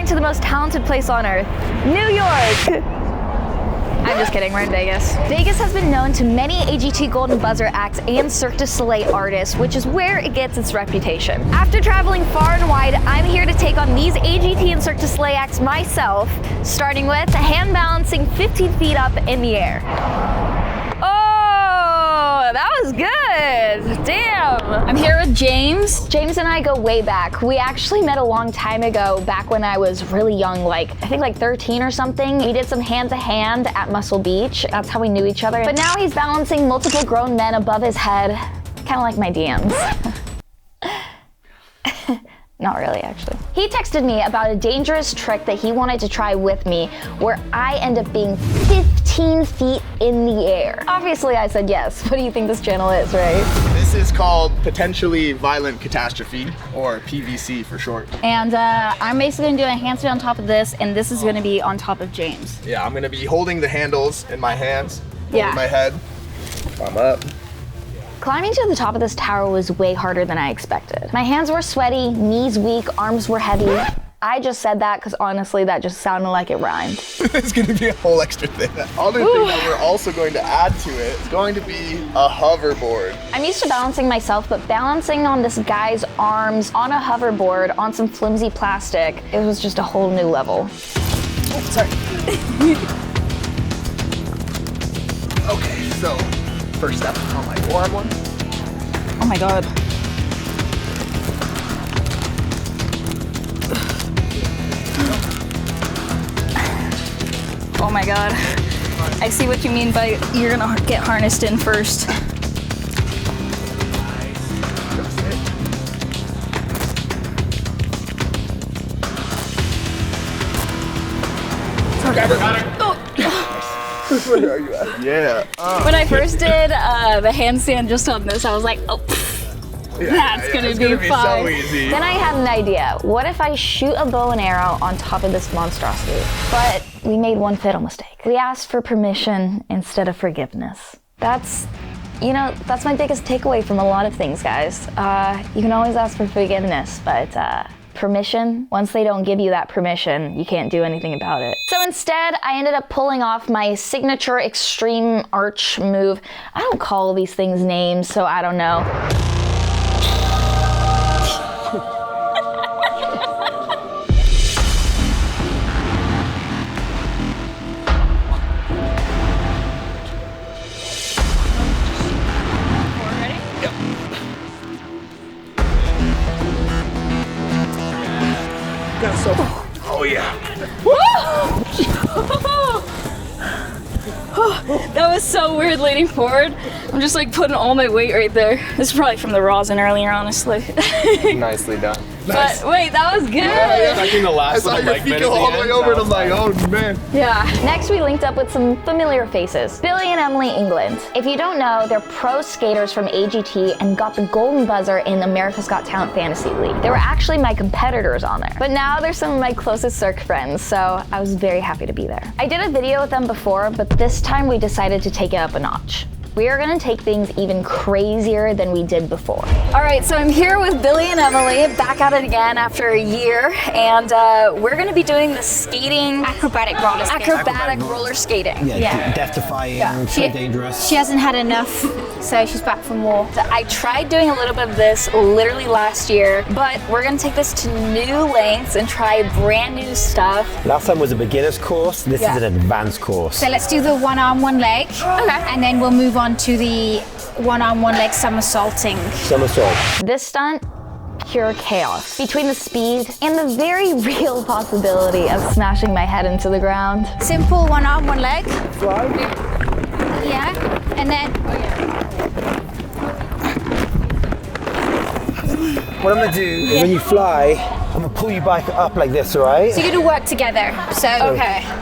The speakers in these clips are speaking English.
going to the most talented place on earth, New York. I'm just kidding, we're in Vegas. Vegas has been known to many AGT Golden Buzzer acts and Cirque du Soleil artists, which is where it gets its reputation. After traveling far and wide, I'm here to take on these AGT and Cirque du Soleil acts myself, starting with hand balancing 15 feet up in the air. Oh, that was good, damn. I'm here with James. James and I go way back. We actually met a long time ago, back when I was really young, I think like 13 or something. We did some hand-to-hand at Muscle Beach. That's how we knew each other. But now he's balancing multiple grown men above his head, kind of like my DMs. Not really, actually. He texted me about a dangerous trick that he wanted to try with me, where I end up being 15 feet in the air. Obviously, I said yes. What do you think this channel is, right? This is called Potentially Violent Catastrophe, or PVC for short. And I'm basically gonna do a handstand on top of this, and this is gonna be on top of James. Yeah, I'm gonna be holding the handles in my hands, Yeah. holding my head. I'm up. Climbing to the top of this tower was way harder than I expected. My hands were sweaty, knees weak, arms were heavy. I just said that because honestly, that just sounded like it rhymed. It's gonna be a whole extra thing. The other thing that we're also going to add to it is going to be a hoverboard. I'm used to balancing myself, but balancing on this guy's arms on a hoverboard on some flimsy plastic, it was just a whole new level. Oh, sorry. Okay, so first step on my forearm one. Oh my God. Oh my God. I see what you mean by you're gonna get harnessed in first. Where are you at? Yeah. When I first did the handstand just on this, I was like, oh, that's gonna be fun. So easy. Then I had an idea. What if I shoot a bow and arrow on top of this monstrosity? But we made one fatal mistake. We asked for permission instead of forgiveness. That's my biggest takeaway from a lot of things, guys. You can always ask for forgiveness, but permission, once they don't give you that permission, you can't do anything about it. So instead, I ended up pulling off my signature extreme arch move. I don't call these things names, so I don't know. Oh yeah. That was so weird leaning forward. I'm just like putting all my weight right there. This is probably from the rosin earlier, honestly. Nicely done. Nice. But wait, that was good. I think the I last saw little your like feet minute go all the way over, and I'm like, oh. oh man. Yeah. Next, we linked up with some familiar faces. Billy and Emily England. If you don't know, they're pro skaters from AGT and got the golden buzzer in America's Got Talent Fantasy League. They were actually my competitors on there. But now they're some of my closest Cirque friends, so I was very happy to be there. I did a video with them before, but this time we decided to take it up a notch. We are gonna take things even crazier than we did before. All right, so I'm here with Billy and Emily, back at it again after a year, and we're gonna be doing the skating, Acrobatic roller skating. acrobatic roller skating. Yeah. Death-defying, so dangerous. She hasn't had enough, so she's back for more. I tried doing a little bit of this literally last year, but we're gonna take this to new lengths and try brand new stuff. Last time was a beginner's course. This is an advanced course. So let's do the one arm, one leg. Okay. And then we'll move on to the one arm, one leg somersaulting. Somersault. This stunt, pure chaos. Between the speed and the very real possibility of smashing my head into the ground. Simple one arm, one leg. Yeah. And then What I'm gonna do is when you fly, I'm gonna pull you back up like this, all right? so you're gonna work together. So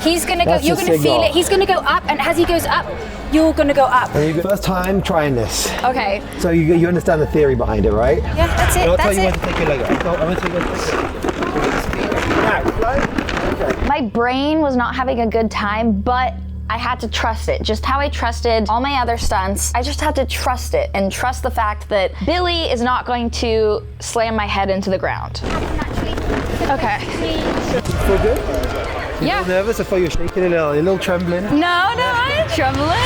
he's gonna go, That's you're the gonna feel signal. it. He's gonna go up, and as he goes up, you're gonna go up. And you go, first time trying this. Okay. So you understand the theory behind it, right? Yeah, that's it. And I'll tell That's you when it. to take your leg off. I'm gonna take it. Now, fly. Okay. My brain was not having a good time, but I had to trust it. Just how I trusted all my other stunts. I just had to trust it and trust the fact that Billy is not going to slam my head into the ground. Okay. Feel good? You Yeah. feel nervous? I thought you were shaking a little trembling. No, I ain't trembling.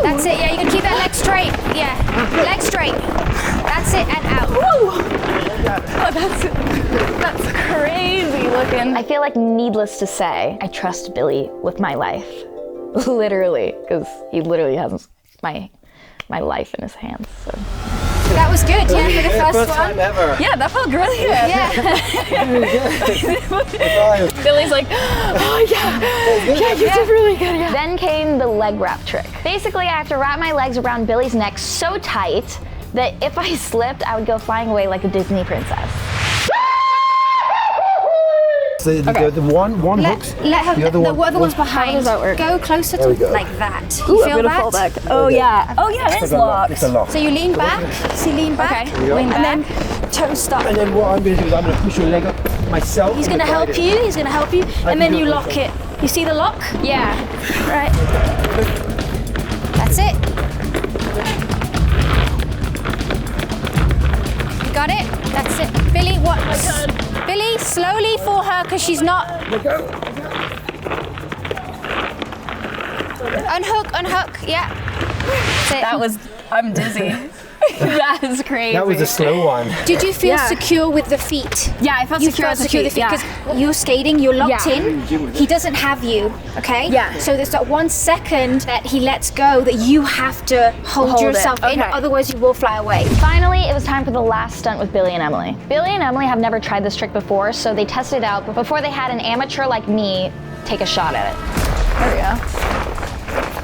That's it, yeah, you can keep that leg straight. Yeah, leg straight. That's it, and out. Oh, that's crazy looking. I feel like, needless to say, I trust Billy with my life. Literally, because he literally has my life in his hands. So. That was good, yeah, for the first one. time ever. Yeah, that felt really good. Yeah. Billy's like, oh yeah, you did really good. Yeah. Then came the leg wrap trick. Basically, I have to wrap my legs around Billy's neck so tight that if I slipped, I would go flying away like a Disney princess. So the one hooks. Let her, the other one's behind. How does that work? Go closer to we go. like that. You feel that? Oh yeah. Oh yeah, it's locked. It's a lock. So you lean back. See, lean back. Okay. Lean back. And then toes stop. And then what I'm going to do is I'm going to push your leg up myself. He's gonna help you. He's gonna help you, and then you lock it. You see the lock? Yeah. Right. That's it. You got it? That's it. Billy, what? Billy, slowly for her, because she's not. Unhook, yeah. That's it. That was. I'm dizzy. That is crazy. That was a slow one. Did you feel Yeah. secure with the feet? Yeah, I felt You secure felt with the secure feet. with the Yeah. because you're skating, you're locked Yeah. in. He doesn't have you, okay? Yeah. So there's that 1 second that he lets go that you have to hold Hold it, yourself in, okay. otherwise you will fly away. Finally, it was time for the last stunt with Billy and Emily. Billy and Emily have never tried this trick before, so they tested it out before they had an amateur like me take a shot at it. There we go.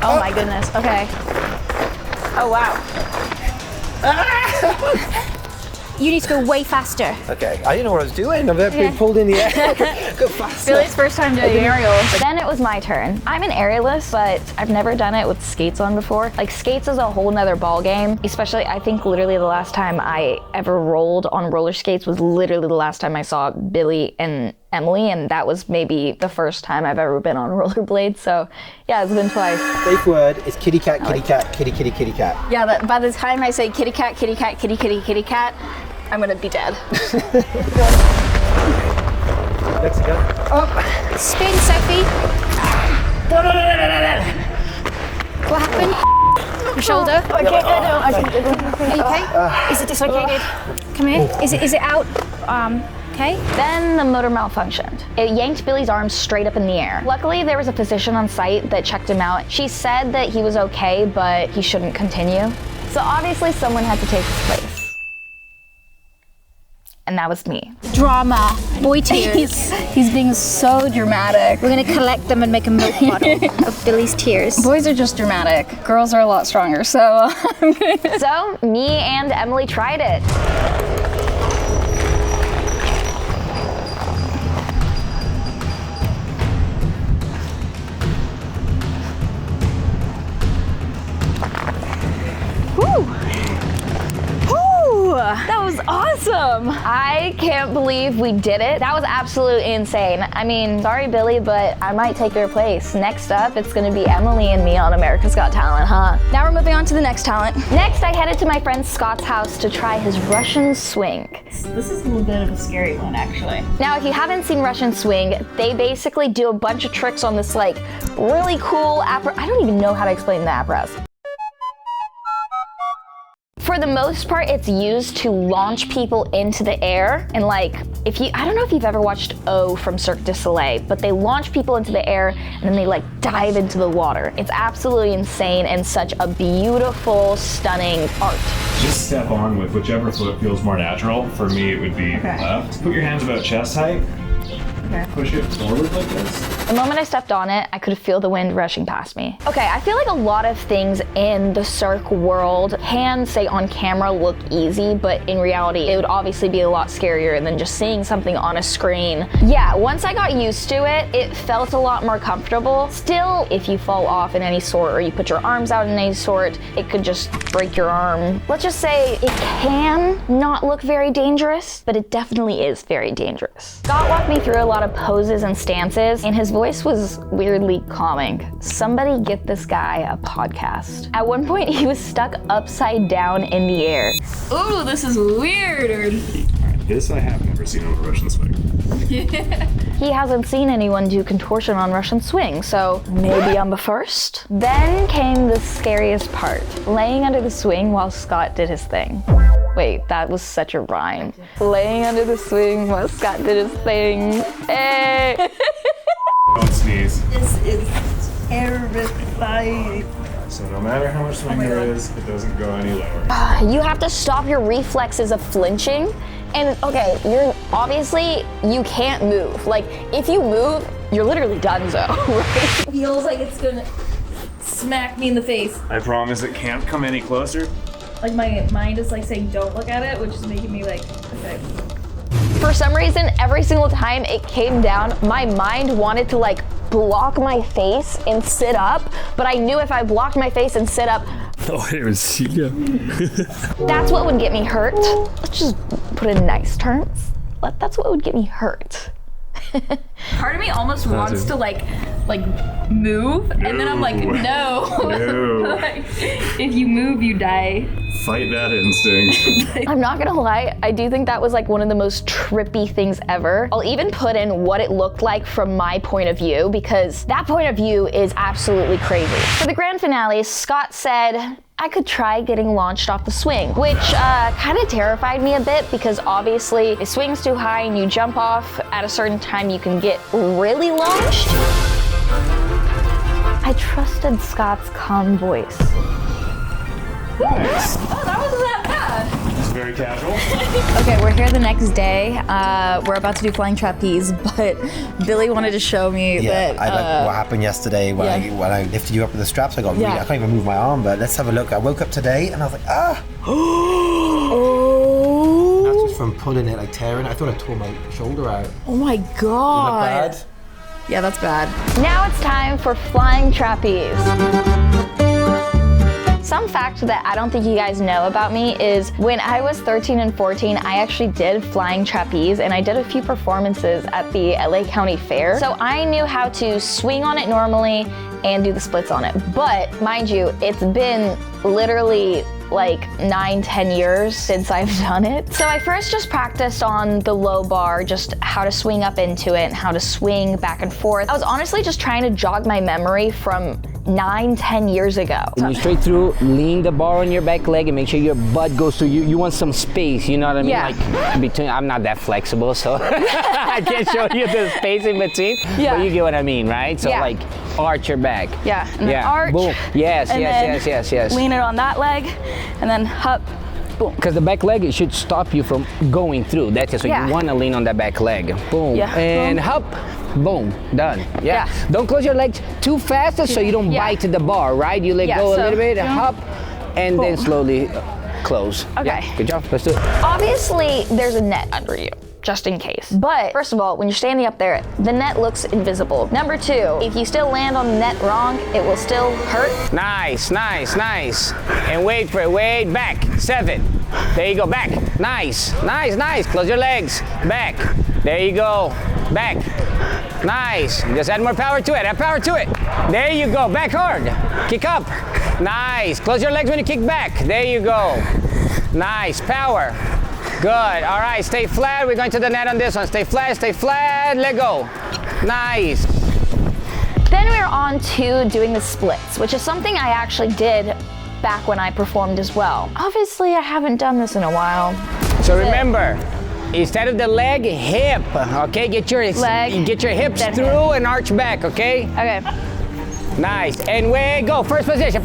Oh my goodness. Okay. Oh wow. You need to go way faster. Okay, I didn't know what I was doing. I've been pulled in the air. Go faster. Billy's first time doing aerial. Then it was my turn. I'm an aerialist, but I've never done it with skates on before. Like, skates is a whole nother ball game. Especially, I think literally the last time I ever rolled on roller skates was literally the last time I saw Billy and Emily, and that was maybe the first time I've ever been on rollerblades. So yeah, it's been twice. Safe word is kitty cat, kitty cat, kitty kitty kitty cat. Yeah, that by the time I say kitty cat, kitty cat, kitty kitty, kitty cat, I'm gonna be dead. Let's go. Spin, Sophie. What happened? Your shoulder? I can't get down. I can't get down. Are you okay? Is it dislocated? Come here. Is it out? Okay. Then the motor malfunctioned. It yanked Billy's arms straight up in the air. Luckily, there was a physician on site that checked him out. She said that he was okay, but he shouldn't continue. So obviously someone had to take his place. And that was me. Drama. Boy tears. He's being so dramatic. We're gonna collect them and make a milk bottle of Billy's tears. Boys are just dramatic. Girls are a lot stronger. So. So me and Emily tried it. That was awesome. I can't believe we did it. That was absolutely insane. I mean, sorry Billy, but I might take your place. Next up, it's gonna be Emily and me on America's Got Talent, huh? Now we're moving on to the next talent. Next, I headed to my friend Scott's house to try his Russian swing. This is a little bit of a scary one, actually. Now, if you haven't seen Russian swing, they basically do a bunch of tricks on this like really cool I don't even know how to explain the apparatus. For the most part, it's used to launch people into the air. And like, I don't know if you've ever watched O from Cirque du Soleil, but they launch people into the air and then they like dive into the water. It's absolutely insane and such a beautiful, stunning art. Just step on with whichever foot feels more natural. For me, it would be left. Put your hands about chest height. Okay. Push it forward like this. The moment I stepped on it, I could feel the wind rushing past me. Okay, I feel like a lot of things in the Cirque world can say on camera look easy, but in reality, it would obviously be a lot scarier than just seeing something on a screen. Yeah, once I got used to it, it felt a lot more comfortable. Still, if you fall off in any sort or you put your arms out in any sort, it could just break your arm. Let's just say it can not look very dangerous, but it definitely is very dangerous. Scott walked me through a lot lot of poses and stances, and his voice was weirdly calming. Somebody get this guy a podcast. At one point, he was stuck upside down in the air. Ooh, this is weird. This I have never seen on a Russian swing. He hasn't seen anyone do contortion on Russian swing, so maybe I'm the first. Then came the scariest part, laying under the swing while Scott did his thing. Wait, that was such a rhyme. Laying under the swing while Scott did his thing. Hey! Don't sneeze. This is terrifying. So no matter how much swing there is, it doesn't go any lower. You have to stop your reflexes of flinching. And okay, obviously you can't move. Like, if you move, you're literally donezo, right? Feels like it's gonna smack me in the face. I promise it can't come any closer. Like my mind is like saying don't look at it, which is making me like, okay. For some reason, every single time it came down, my mind wanted to like block my face and sit up, but I knew if I blocked my face and sit up, Oh, I didn't see you. that's what would get me hurt. Let's just put it in nice terms. That's what would get me hurt. Part of me almost wants to like move, and then I'm like, no. No. Like, if you move, you die. Fight that instinct. I'm not gonna lie, I do think that was like one of the most trippy things ever. I'll even put in what it looked like from my point of view, because that point of view is absolutely crazy. For the grand finale, Scott said I could try getting launched off the swing, which kind of terrified me a bit, because obviously if the swing's too high and you jump off at a certain time, you can get really launched. I trusted Scott's calm voice. Nice. Oh, that wasn't that bad. It's very casual. Okay, we're here the next day. We're about to do flying trapeze, but Billy wanted to show me that. I like what happened yesterday when I lifted you up with the straps. I can't even move my arm, but let's have a look. I woke up today and I was like, ah. Oh. That's just from pulling it, like tearing it. I thought I tore my shoulder out. Oh my god. Bad. Yeah, that's bad. Now it's time for flying trapeze. Some fact that I don't think you guys know about me is when I was 13 and 14, I actually did flying trapeze, and I did a few performances at the LA County Fair. So I knew how to swing on it normally and do the splits on it. But mind you, it's been literally like 9-10 years since I've done it. So I first just practiced on the low bar, just how to swing up into it and how to swing back and forth. I was honestly just trying to jog my memory from 9-10 years ago. When you straight through, lean the bar on your back leg and make sure your butt goes through. You want some space, you know what I mean? Yeah. Like between, I'm not that flexible, so I can't show you the space in between. Yeah. But you get what I mean, right? So Yeah. like arch your back. Yeah, and then arch. Boom. Yes, and then yes. Lean it on that leg, and then hop. Boom. Because the back leg, it should stop you from going through. That's it. So Yeah. you want to lean on that back leg. Boom. Yeah. And Boom. hop. Boom. Done. Yeah. Yeah. Don't close your legs too fast so you don't Yeah. bite the bar, right? You let Yeah, go a so little bit, boom. hop, and then Boom. slowly close. Okay. Yeah, good job. Let's do it. Obviously, there's a net under you, just in case. But first of all, when you're standing up there, the net looks invisible. Number two, if you still land on the net wrong, it will still hurt. Nice. And wait for it. Wait, back. 7. There you go. Back. Nice. Close your legs. Back. There you go. Back. Nice. Just add more power to it. Add power to it. There you go. Back hard. Kick up. Nice. Close your legs when you kick back. There you go. Nice. Power. Good. All right. Stay flat. We're going to the net on this one. Stay flat. Let go. Nice. Then we're on to doing the splits, which is something I actually did back when I performed as well. Obviously, I haven't done this in a while. So remember, instead of the leg, hip, okay? Get your Leg, hips then through hip. and arch back, okay? Okay. Nice, and way, go, first position,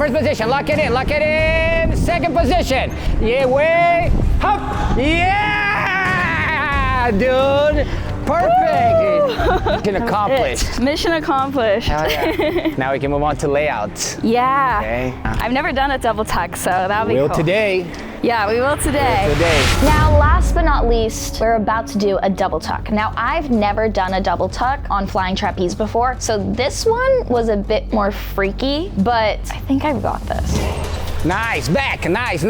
lock it in, second position. Yeah, way, hop, yeah, dude, perfect. Mission accomplished. Mission accomplished. Hell yeah. Now we can move on to layouts. Yeah. Okay. I've never done a double tuck, so that'll be Will cool. today. Yeah, we will today. Now, last but not least, we're about to do a double tuck. Now, I've never done a double tuck on flying trapeze before, so this one was a bit more freaky, but I think I've got this. Nice, back, nice.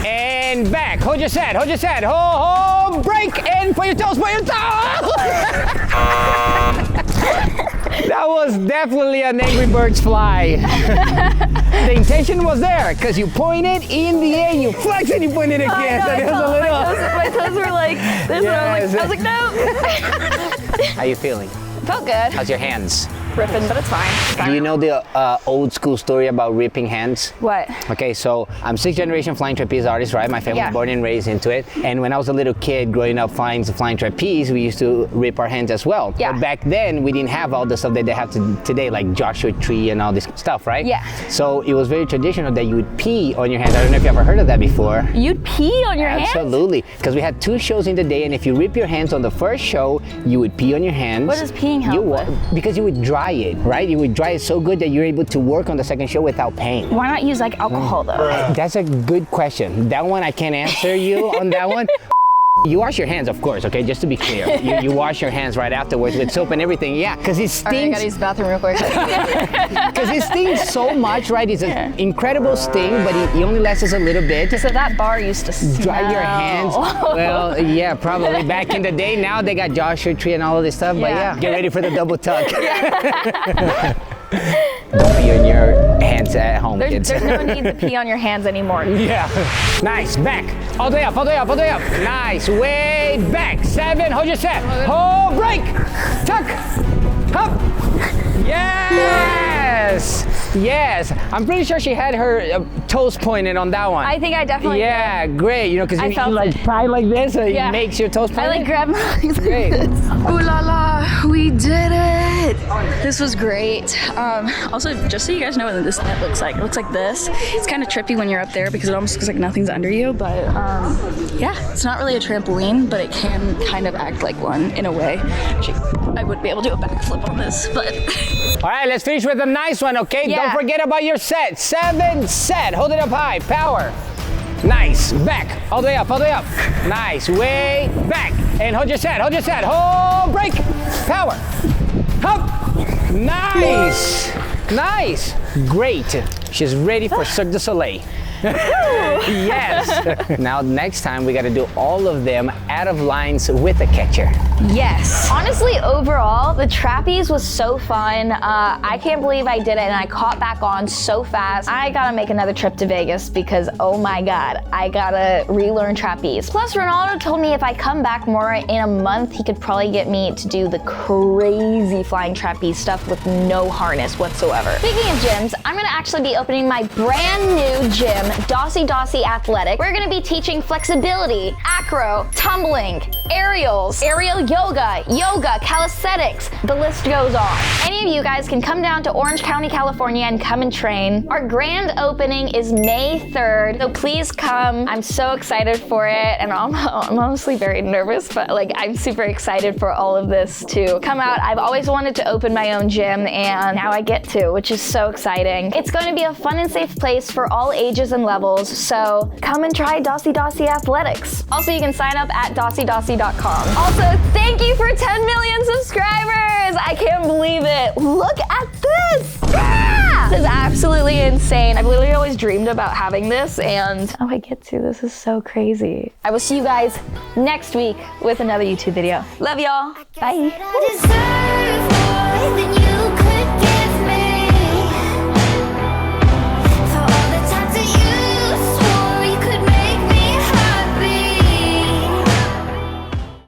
And back, hold your set. Hold, break, and point your toes. That was definitely an Angry Birds fly. The intention was there, because you pointed in the air, you flex and you point it again. So there's a little... my toes were like this, Yes. and I was like, no. How you feeling? Felt good. How's your hands? Ripping, but it's fine. Do you know the old school story about ripping hands? What? Okay, so I'm 6th generation flying trapeze artist, right? My family Yeah. born and raised into it. And when I was a little kid growing up flying trapeze, we used to rip our hands as well. Yeah. But back then, we didn't have all the stuff that they have today, like Joshua Tree and all this stuff, right? Yeah. So it was very traditional that you would pee on your hands. I don't know if you ever heard of that before. You'd pee on your hands? Absolutely, because we had 2 shows in the day, and if you rip your hands on the first show, you would pee on your hands. What does peeing help with? Because you would dry it, right? You would dry it so good that you're able to work on the second show without pain. Why not use like alcohol though? That's a good question. That one I can't answer you on that one. You wash your hands, of course, okay? Just to be clear. You wash your hands right afterwards with soap and everything. Yeah, because it stings. Alright, I gotta use the bathroom real quick. Because it stings so much, right? It's an incredible sting, but it only lasts a little bit. So that bar used to smell. Dry your hands. Well, yeah, probably. Back in the day, now they got Joshua Tree and all of this stuff, but yeah, get ready for the double tuck. Don't pee on your hands at home, kids. There's no need to pee on your hands anymore. Yeah. Nice. Back. All the way up. Nice. Way back. 7. Hold your set. Hold. Break. Tuck. Up. Yes. I'm pretty sure she had her toes pointed on that one. I think I definitely did. Great. You know, because you felt like pry like this, so it makes your toes pointed. I like grab my legs like Great. this. Ooh la la, we did it! This was great. Also, just so you guys know what this net looks like, it looks like this. It's kind of trippy when you're up there because it almost looks like nothing's under you, but yeah, it's not really a trampoline, but it can kind of act like one in a way. Actually, I would be able to do a backflip on this, but... All right, let's finish with a nice one, okay? Yeah. Don't forget about your set. 7 set. Hold it up high. Power. Nice. Back. All the way up. Nice. Way back. And hold your set. Hold. Break. Power. Up. Nice. Great. She's ready for Cirque du Soleil. Yes. Now next time we got to do all of them out of lines with a catcher. Yes. Honestly, overall, the trapeze was so fun. I can't believe I did it and I caught back on so fast. I gotta make another trip to Vegas because, oh my God, I gotta relearn trapeze. Plus, Ronaldo told me if I come back more in a month, he could probably get me to do the crazy flying trapeze stuff with no harness whatsoever. Speaking of gyms, I'm gonna actually be opening my brand new gym, Dossi Athletic. We're gonna be teaching flexibility, acro, tumbling, aerials, aerial yoga, calisthenics, the list goes on. Any of you guys can come down to Orange County, California and come and train. Our grand opening is May 3rd, so please come. I'm so excited for it and I'm honestly very nervous, but like I'm super excited for all of this to come out. I've always wanted to open my own gym and now I get to, which is so exciting. It's going to be a fun and safe place for all ages and levels, so come and try Dossi Athletics. Also, you can sign up at DossiDossi.com. Also, thank you for 10 million subscribers! I can't believe it. Look at this! Ah! This is absolutely insane. I've literally always dreamed about having this and I get to. This is so crazy. I will see you guys next week with another YouTube video. Love y'all. Bye.